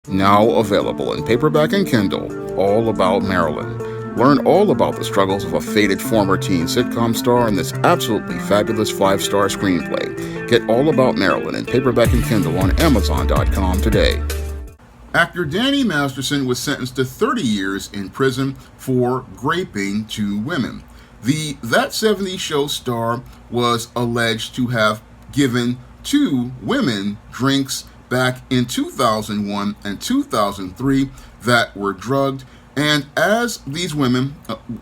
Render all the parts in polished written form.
Now available in paperback and Kindle, All About Marilyn. Learn all about the struggles of a faded former teen sitcom star in this absolutely fabulous 5-star screenplay. Get All About Marilyn in paperback and Kindle on Amazon.com today. Actor Danny Masterson was sentenced to 30 years in prison for raping 2 women. The That 70s Show star was alleged to have given 2 women drinks back in 2001 and 2003 that were drugged, and as these women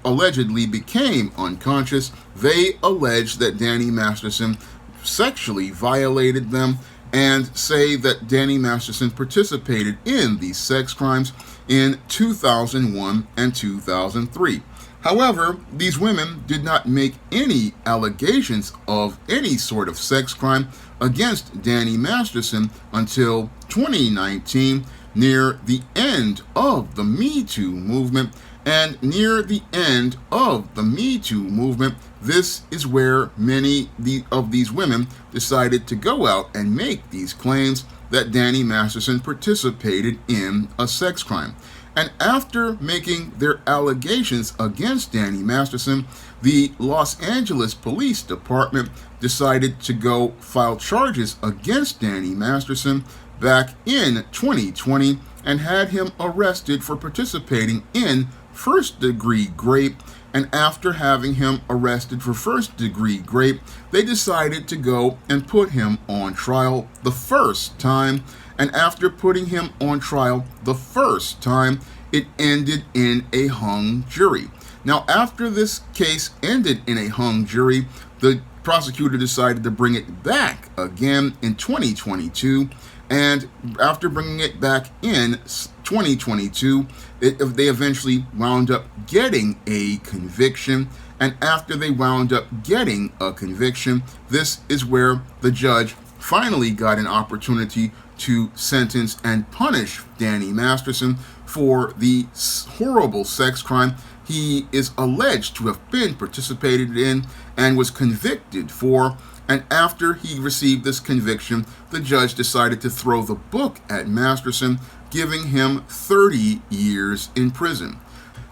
allegedly became unconscious, they alleged that Danny Masterson sexually violated them and say that Danny Masterson participated in these sex crimes in 2001 and 2003. However, these women did not make any allegations of any sort of sex crime against Danny Masterson until 2019, near the end of the Me Too movement. And near the end of the Me Too movement, this is where many of these women decided to go out and make these claims that Danny Masterson participated in a sex crime. And after making their allegations against Danny Masterson, the Los Angeles Police Department decided to go file charges against Danny Masterson back in 2020 and had him arrested for participating in first-degree rape. And after having him arrested for first-degree rape, they decided to go and put him on trial the first time. And after putting him on trial the first time, it ended in a hung jury. Now, after this case ended in a hung jury, the prosecutor decided to bring it back again in 2022. And after bringing it back in 2022, they eventually wound up getting a conviction. And after they wound up getting a conviction, this is where the judge finally got an opportunity to sentence and punish Danny Masterson for the horrible sex crime he is alleged to have been participated in and was convicted for. And after he received this conviction, the judge decided to throw the book at Masterson, giving him 30 years in prison.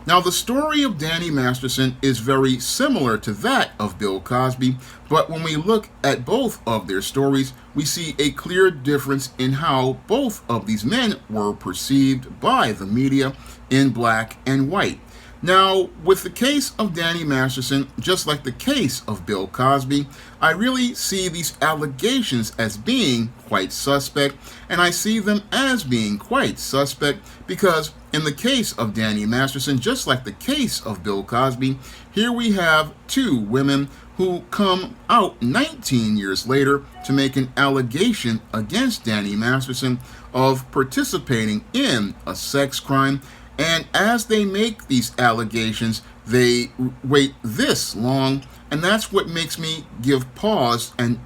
Now, the story of Danny Masterson is very similar to that of Bill Cosby, but when we look at both of their stories, we see a clear difference in how both of these men were perceived by the media in black and white. Now, with the case of Danny Masterson, just like the case of Bill Cosby, I really see these allegations as being quite suspect, and I see them as being quite suspect because in the case of Danny Masterson, just like the case of Bill Cosby, here we have 2 women who come out 19 years later to make an allegation against Danny Masterson of participating in a sex crime. And as they make these allegations, they wait this long, and that's what makes me give pause and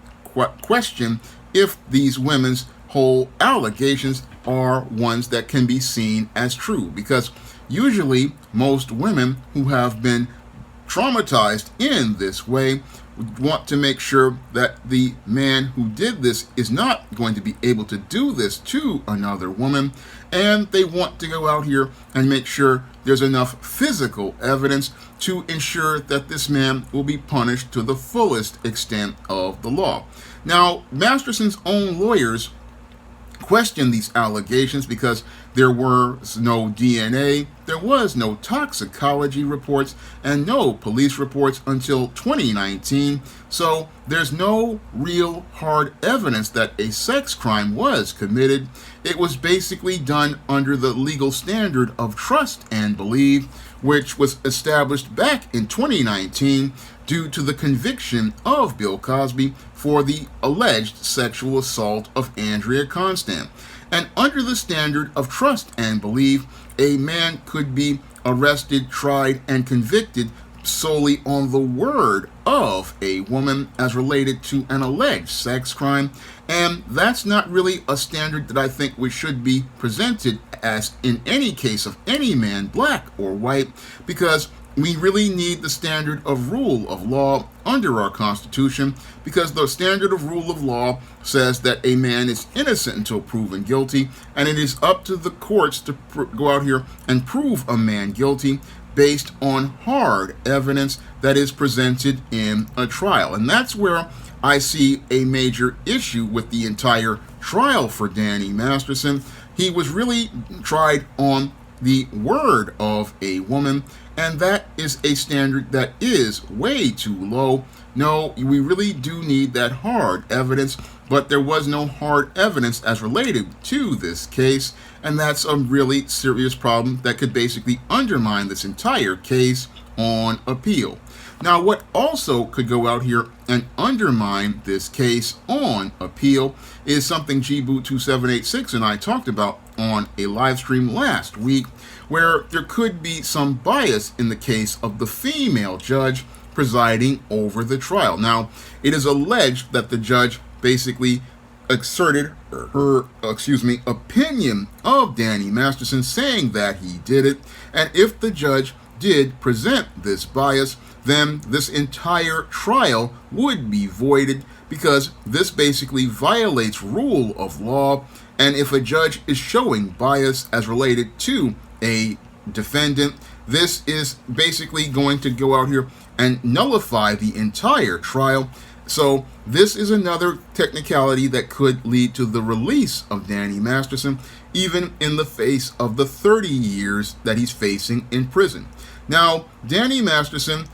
question if these women's whole allegations are ones that can be seen as true. Because usually most women who have been traumatized in this way want to make sure that the man who did this is not going to be able to do this to another woman, and they want to go out here and make sure there's enough physical evidence to ensure that this man will be punished to the fullest extent of the law. Now, Masterson's own lawyers questioned these allegations because there was no DNA, there was no toxicology reports, and no police reports until 2019. So there's no real hard evidence that a sex crime was committed. It was basically done under the legal standard of trust and believe, which was established back in 2019 due to the conviction of Bill Cosby for the alleged sexual assault of Andrea Constant. And under the standard of trust and belief, a man could be arrested, tried, and convicted solely on the word of a woman as related to an alleged sex crime. And that's not really a standard that I think we should be presented as in any case of any man, black or white, because we really need the standard of rule of law under our Constitution, because the standard of rule of law says that a man is innocent until proven guilty, and it is up to the courts to go out here and prove a man guilty based on hard evidence that is presented in a trial. And that's where I see a major issue with the entire trial for Danny Masterson. He was really tried on the word of a woman, and that is a standard that is way too low. No, we really do need that hard evidence, but there was no hard evidence as related to this case, and that's a really serious problem that could basically undermine this entire case on appeal. Now, what also could go out here and undermine this case on appeal is something GBoot2786 and I talked about on a live stream last week, where there could be some bias in the case of the female judge presiding over the trial. Now, it is alleged that the judge basically asserted her opinion of Danny Masterson, saying that he did it, and if the judge did present this bias, then this entire trial would be voided, because this basically violates rule of law. And if a judge is showing bias as related to a defendant, this is basically going to go out here and nullify the entire trial. So this is another technicality that could lead to the release of Danny Masterson, even in the face of the 30 years that he's facing in prison. Now, Danny Masterson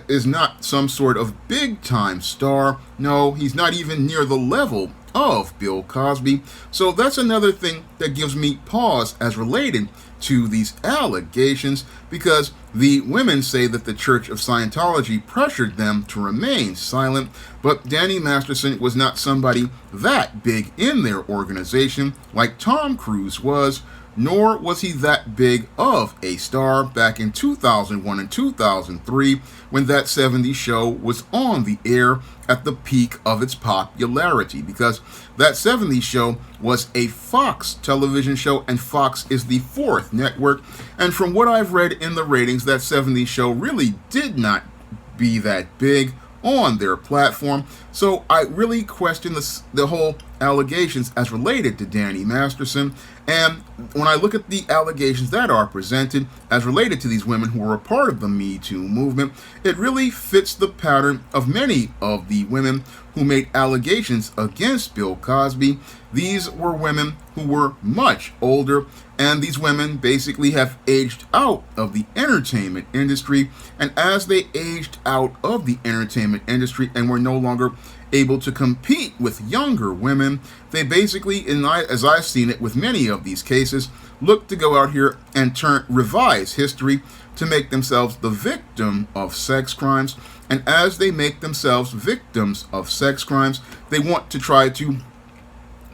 is not some sort of big-time star. No, he's not even near the level of Bill Cosby. So that's another thing that gives me pause as related to these allegations, because the women say that the Church of Scientology pressured them to remain silent, but Danny Masterson was not somebody that big in their organization like Tom Cruise was, nor was he that big of a star back in 2001 and 2003 when that 70s show was on the air at the peak of its popularity, because that 70s show was a Fox television show, and Fox is the fourth network, and from what I've read in the ratings, that 70s show really did not be that big on their platform. So I really question the whole allegations as related to Danny Masterson. And when I look at the allegations that are presented as related to these women who were a part of the Me Too movement, it really fits the pattern of many of the women who made allegations against Bill Cosby. These were women who were much older, and these women basically have aged out of the entertainment industry. And as they aged out of the entertainment industry and were no longer able to compete with younger women, they basically, as I've seen it with many of these cases, look to go out here and revise history to make themselves the victim of sex crimes. And as they make themselves victims of sex crimes, they want to try to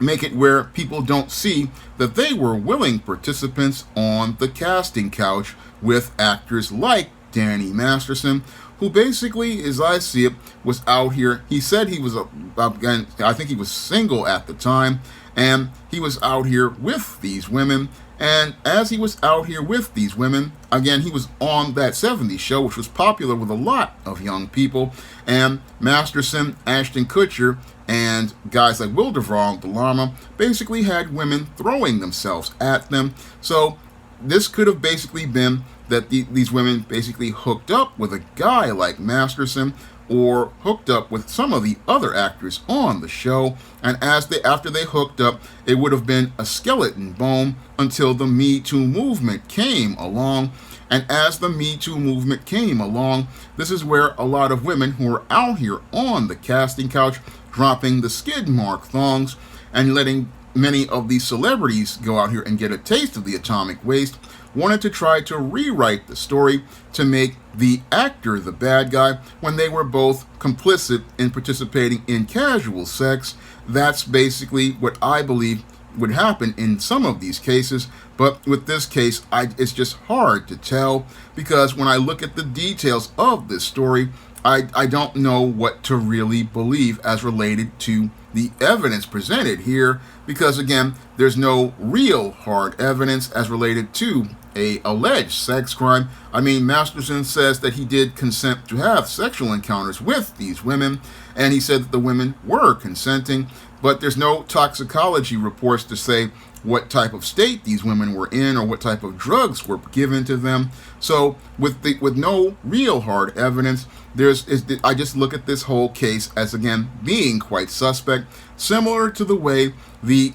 make it where people don't see that they were willing participants on the casting couch with actors like Danny Masterson, who basically, as I see it, was out here. He said he was, I think he was single at the time, and he was out here with these women. And as he was out here with these women, again, he was on that 70s show, which was popular with a lot of young people. And Masterson, Ashton Kutcher, and guys like Wilderval DeLarma basically had women throwing themselves at them. So this could have basically been that these women basically hooked up with a guy like Masterson, or hooked up with some of the other actors on the show, and after they hooked up, it would have been a skeleton bone until the Me Too movement came along. And as the Me Too movement came along, this is where a lot of women who were out here on the casting couch, dropping the skid mark thongs and letting many of these celebrities go out here and get a taste of the atomic waste, wanted to try to rewrite the story to make the actor the bad guy when they were both complicit in participating in casual sex. That's basically what I believe would happen in some of these cases. But with this case, it's just hard to tell, because when I look at the details of this story, I don't know what to really believe as related to the evidence presented here, because again, there's no real hard evidence as related to a alleged sex crime. I mean, Masterson says that he did consent to have sexual encounters with these women, and he said that the women were consenting, but there's no toxicology reports to say what type of state these women were in or what type of drugs were given to them. So with no real hard evidence, I just look at this whole case as, again, being quite suspect, similar to the way the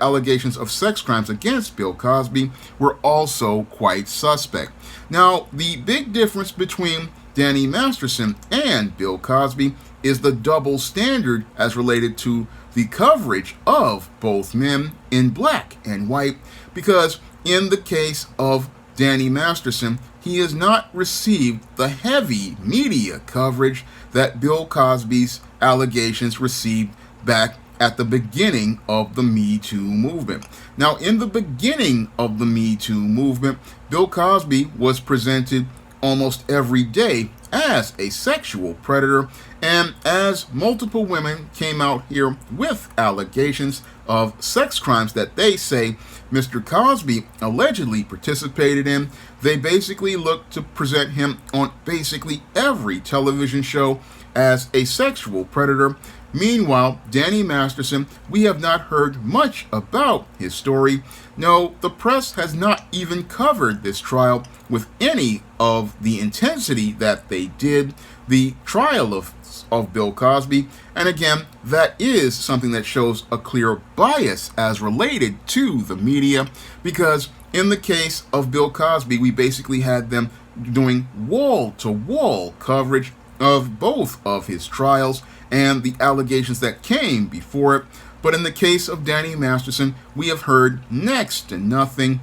allegations of sex crimes against Bill Cosby were also quite suspect. Now, the big difference between Danny Masterson and Bill Cosby is the double standard as related to the coverage of both men in black and white, because in the case of Danny Masterson, he has not received the heavy media coverage that Bill Cosby's allegations received back at the beginning of the Me Too movement. Now, in the beginning of the Me Too movement, Bill Cosby was presented almost every day as a sexual predator, and as multiple women came out here with allegations of sex crimes that they say Mr. Cosby allegedly participated in, they basically looked to present him on basically every television show as a sexual predator. Meanwhile, Danny Masterson, we have not heard much about his story. No, the press has not even covered this trial with any of the intensity that they did. The trial of Bill Cosby, and again, that is something that shows a clear bias as related to the media, because in the case of Bill Cosby, we basically had them doing wall-to-wall coverage of both of his trials and the allegations that came before it. But in the case of Danny Masterson, we have heard next to nothing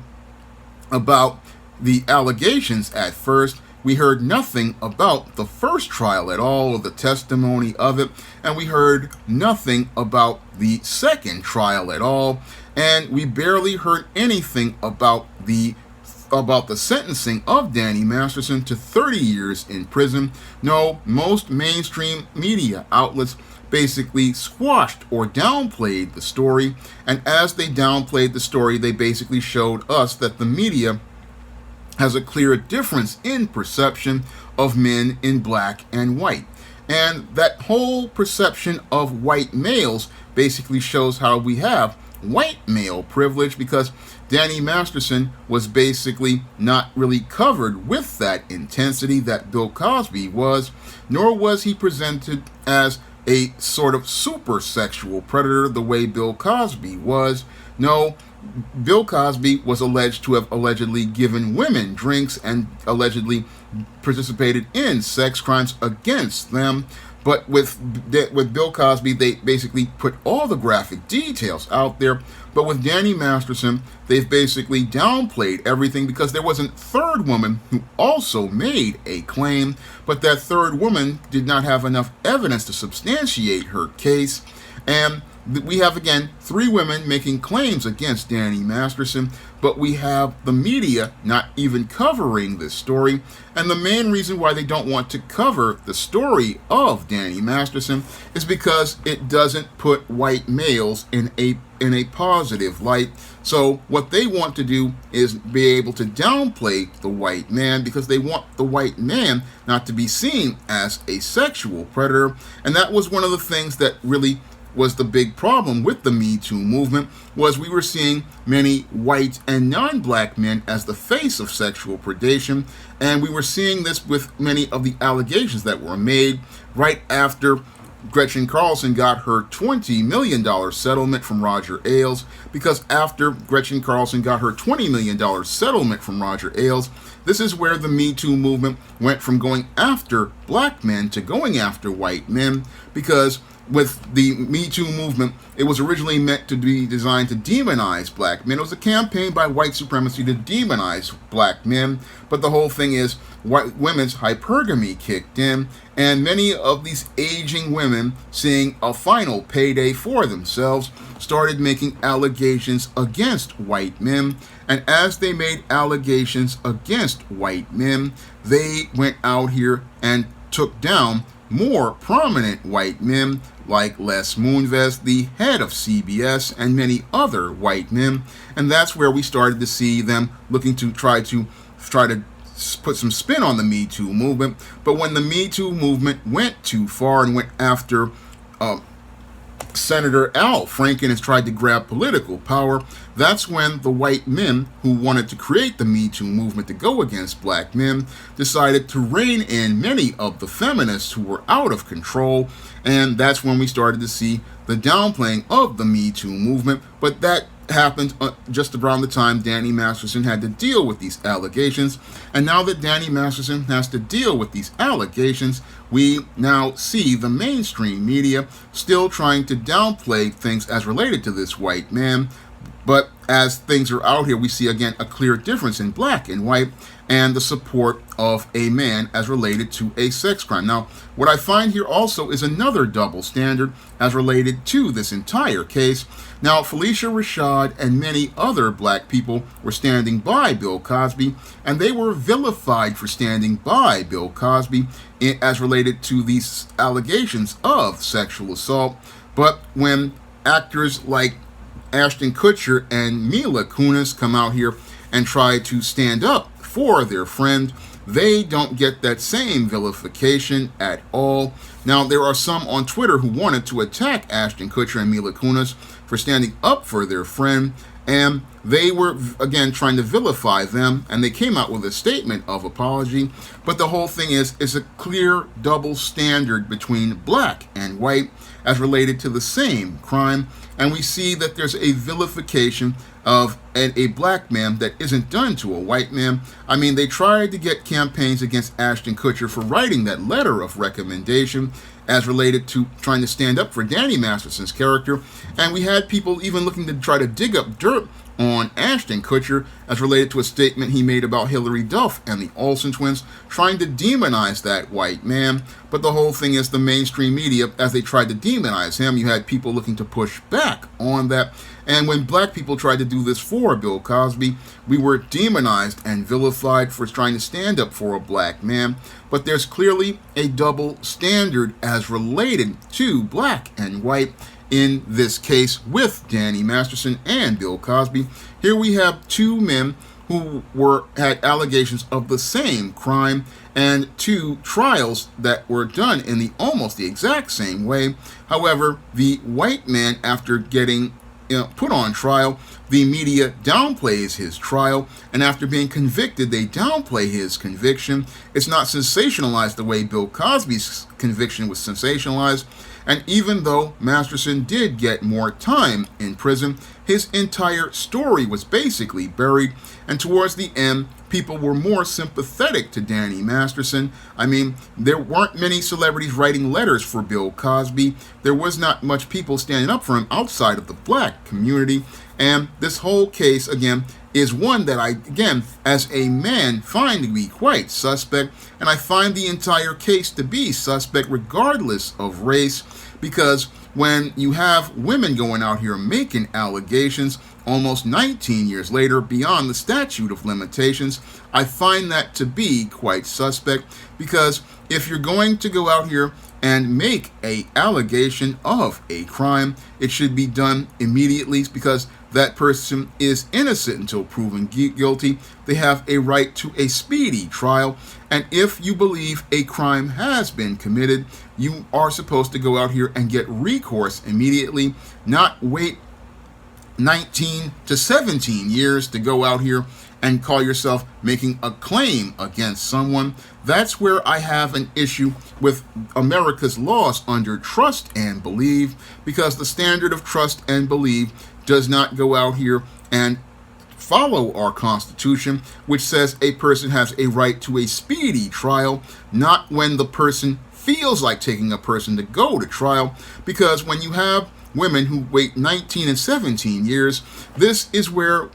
about the allegations at first. We heard nothing about the first trial at all, or the testimony of it, and we heard nothing about the second trial at all, and we barely heard anything about the sentencing of Danny Masterson to 30 years in prison. No, most mainstream media outlets basically squashed or downplayed the story, and as they downplayed the story, they basically showed us that the media has a clear difference in perception of men in black and white. And that whole perception of white males basically shows how we have white male privilege, because Danny Masterson was basically not really covered with that intensity that Bill Cosby was, nor was he presented as a sort of super sexual predator the way Bill Cosby was. No, Bill Cosby was alleged to have allegedly given women drinks and allegedly participated in sex crimes against them. But with Bill Cosby, they basically put all the graphic details out there. But with Danny Masterson, they've basically downplayed everything, because there was a third woman who also made a claim, but that third woman did not have enough evidence to substantiate her case. And we have, again, three women making claims against Danny Masterson, but we have the media not even covering this story. And the main reason why they don't want to cover the story of Danny Masterson is because it doesn't put white males in a positive light. So what they want to do is be able to downplay the white man, because they want the white man not to be seen as a sexual predator. And that was one of the things that really was the big problem with the Me Too movement, was we were seeing many white and non-black men as the face of sexual predation, and we were seeing this with many of the allegations that were made right after Gretchen Carlson got her $20 million settlement from Roger Ailes, because after Gretchen Carlson got her $20 million settlement from Roger Ailes, this is where the Me Too movement went from going after black men to going after white men, because with the Me Too movement, it was originally meant to be designed to demonize black men. It was a campaign by white supremacy to demonize black men, but the whole thing is white women's hypergamy kicked in, and many of these aging women, seeing a final payday for themselves, started making allegations against white men. And as they made allegations against white men, they went out here and took down more prominent white men like Les Moonves, the head of CBS, and many other white men. And that's where we started to see them looking to try to put some spin on the Me Too movement. But when the Me Too movement went too far and went after Senator Al Franken has tried to grab political power, that's when the white men who wanted to create the Me Too movement to go against black men decided to rein in many of the feminists who were out of control, and that's when we started to see the downplaying of the Me Too movement. But that happened just around the time Danny Masterson had to deal with these allegations. And now that Danny Masterson has to deal with these allegations, we now see the mainstream media still trying to downplay things as related to this white man. But as things are out here, we see again a clear difference in black and white and the support of a man as related to a sex crime. Now, what I find here also is another double standard as related to this entire case. Now, Felicia Rashad and many other black people were standing by Bill Cosby, and they were vilified for standing by Bill Cosby as related to these allegations of sexual assault. But when actors like Ashton Kutcher and Mila Kunis come out here and try to stand up for their friend, they don't get that same vilification at all. Now, there are some on Twitter who wanted to attack Ashton Kutcher and Mila Kunis for standing up for their friend, and they were, again, trying to vilify them, and they came out with a statement of apology. But the whole thing is a clear double standard between black and white as related to the same crime, and we see that there's a vilification of a black man that isn't done to a white man. I mean, they tried to get campaigns against Ashton Kutcher for writing that letter of recommendation as related to trying to stand up for Danny Masterson's character, and we had people even looking to try to dig up dirt on Ashton Kutcher as related to a statement he made about Hilary Duff and the Olsen twins, trying to demonize that white man. But the whole thing is the mainstream media, as they tried to demonize him, you had people looking to push back on that. And when black people tried to do this for Bill Cosby, we were demonized and vilified for trying to stand up for a black man. But there's clearly a double standard as related to black and white in this case with Danny Masterson and Bill Cosby. Here we have two men who had allegations of the same crime and two trials that were done in almost the exact same way. However, the white man, after getting put on trial, the media downplays his trial, and after being convicted, they downplay his conviction. It's not sensationalized the way Bill Cosby's conviction was sensationalized. And even though Masterson did get more time in prison, his entire story was basically buried. And towards the end, people were more sympathetic to Danny Masterson. I mean, there weren't many celebrities writing letters for Bill Cosby. There was not much people standing up for him outside of the black community. And this whole case, again, is one that I, again, as a man, find to be quite suspect. And I find the entire case to be suspect regardless of race, because when you have women going out here making allegations almost 19 years later beyond the statute of limitations, I find that to be quite suspect. Because if you're going to go out here and make an allegation of a crime, it should be done immediately, because that person is innocent until proven guilty. They have a right to a speedy trial. And if you believe a crime has been committed, you are supposed to go out here and get recourse immediately, not wait 19 to 17 years to go out here and call yourself making a claim against someone. That's where I have an issue with America's laws under trust and believe, because the standard of trust and believe does not go out here and follow our Constitution, which says a person has a right to a speedy trial, not when the person feels like taking a person to go to trial. Because when you have women who wait 19 and 17 years, this is where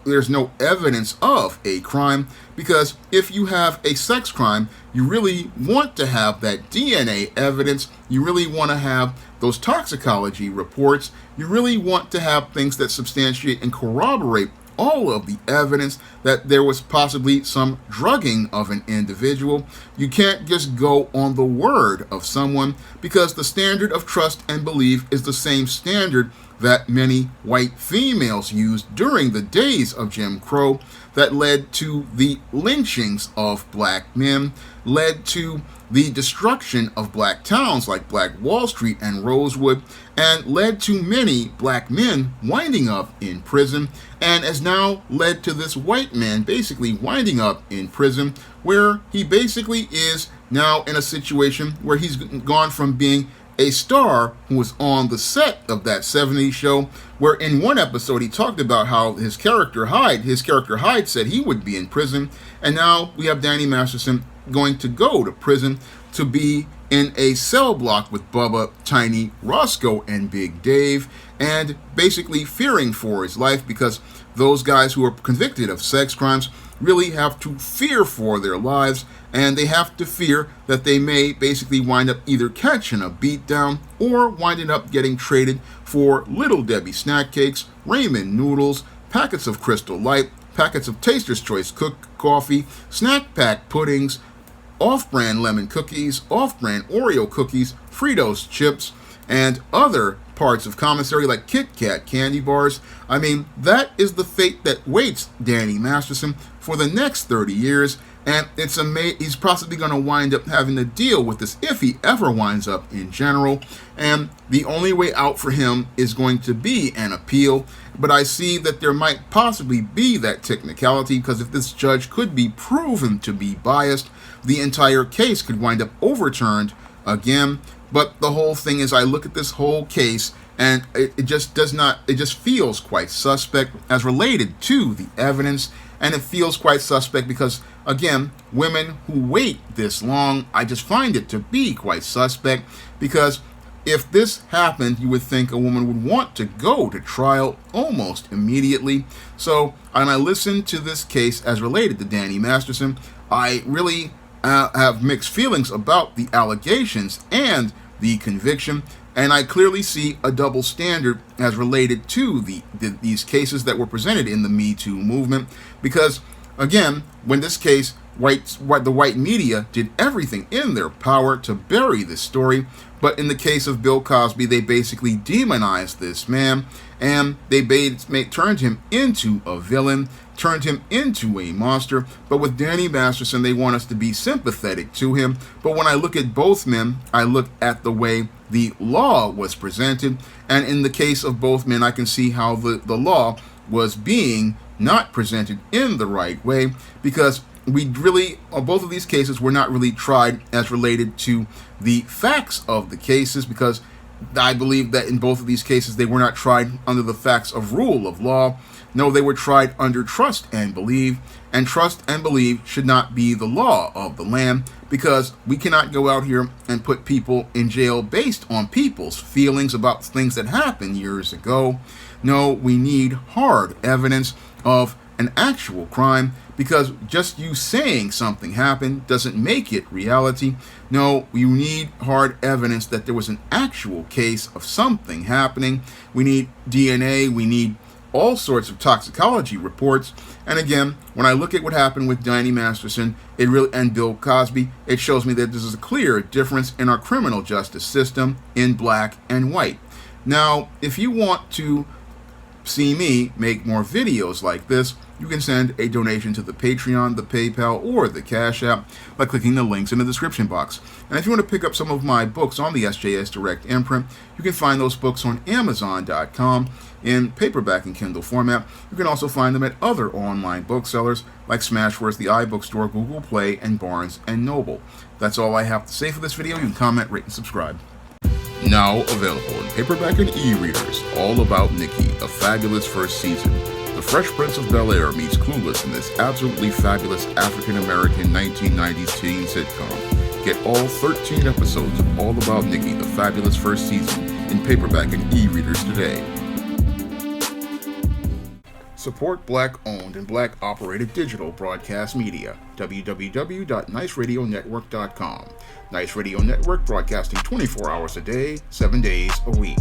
there's no evidence of a crime. Because if you have a sex crime, you really want to have that DNA evidence. You really want to have those toxicology reports. You really want to have things that substantiate and corroborate all of the evidence that there was possibly some drugging of an individual. You can't just go on the word of someone, because the standard of trust and belief is the same standard that many white females used during the days of Jim Crow, that led to the lynchings of black men, led to the destruction of black towns like Black Wall Street and Rosewood, and led to many black men winding up in prison, and has now led to this white man basically winding up in prison, where he basically is now in a situation where he's gone from being a star who was on the set of that 70s show, where in one episode he talked about how his character Hyde said he would be in prison, and now we have Danny Masterson going to go to prison to be in a cell block with Bubba, Tiny, Roscoe, and Big Dave, and basically fearing for his life, because those guys who are convicted of sex crimes really have to fear for their lives, and they have to fear that they may basically wind up either catching a beatdown or winding up getting traded for Little Debbie snack cakes, ramen noodles, packets of Crystal Light, packets of Taster's Choice coffee, snack pack puddings, off-brand lemon cookies, off-brand Oreo cookies, Fritos chips, and other parts of commissary like Kit Kat candy bars. I mean, that is the fate that waits Danny Masterson for the next 30 years, and he's possibly going to wind up having to deal with this if he ever winds up in general, and the only way out for him is going to be an appeal. But I see that there might possibly be that technicality, because if this judge could be proven to be biased, the entire case could wind up overturned again. But the whole thing is, I look at this whole case, and it just feels quite suspect as related to the evidence, and it feels quite suspect because, again, women who wait this long, I just find it to be quite suspect, because if this happened, you would think a woman would want to go to trial almost immediately. So, when I listen to this case as related to Danny Masterson, I really have mixed feelings about the allegations and the conviction, and I clearly see a double standard as related to these cases that were presented in the Me Too movement, because, again, when this case, the white media did everything in their power to bury this story, but in the case of Bill Cosby, they basically demonized this man, and they turned him into a villain, turned him into a monster. But with Danny Masterson, they want us to be sympathetic to him. But when I look at both men, I look at the way the law was presented, and in the case of both men, I can see how the law was being not presented in the right way, because both of these cases were not really tried as related to the facts of the cases, because I believe that in both of these cases they were not tried under the facts of rule of law. No, they were tried under trust and believe, and trust and believe should not be the law of the land, because we cannot go out here and put people in jail based on people's feelings about things that happened years ago. No, we need hard evidence of an actual crime, because just you saying something happened doesn't make it reality. No, you need hard evidence that there was an actual case of something happening. We need DNA, we need all sorts of toxicology reports. And again, when I look at what happened with Danny Masterson and Bill Cosby, it shows me that there's a clear difference in our criminal justice system in black and white. Now, if you want to see me make more videos like this, you can send a donation to the Patreon, the PayPal, or the Cash App by clicking the links in the description box. And if you want to pick up some of my books on the SJS Direct imprint, you can find those books on Amazon.com in paperback and Kindle format. You can also find them at other online booksellers like Smashwords, the iBookstore, Google Play, and Barnes & Noble. That's all I have to say for this video. You can comment, rate, and subscribe. Now available in paperback and e-readers, All About Nikki, a fabulous first season. The Fresh Prince of Bel-Air meets Clueless in this absolutely fabulous African-American 1990s teen sitcom. Get all 13 episodes of All About Nikki, the fabulous first season, in paperback and e-readers today. Support Black-owned and Black-operated digital broadcast media. www.niceradionetwork.com. Nice Radio Network, broadcasting 24 hours a day, 7 days a week.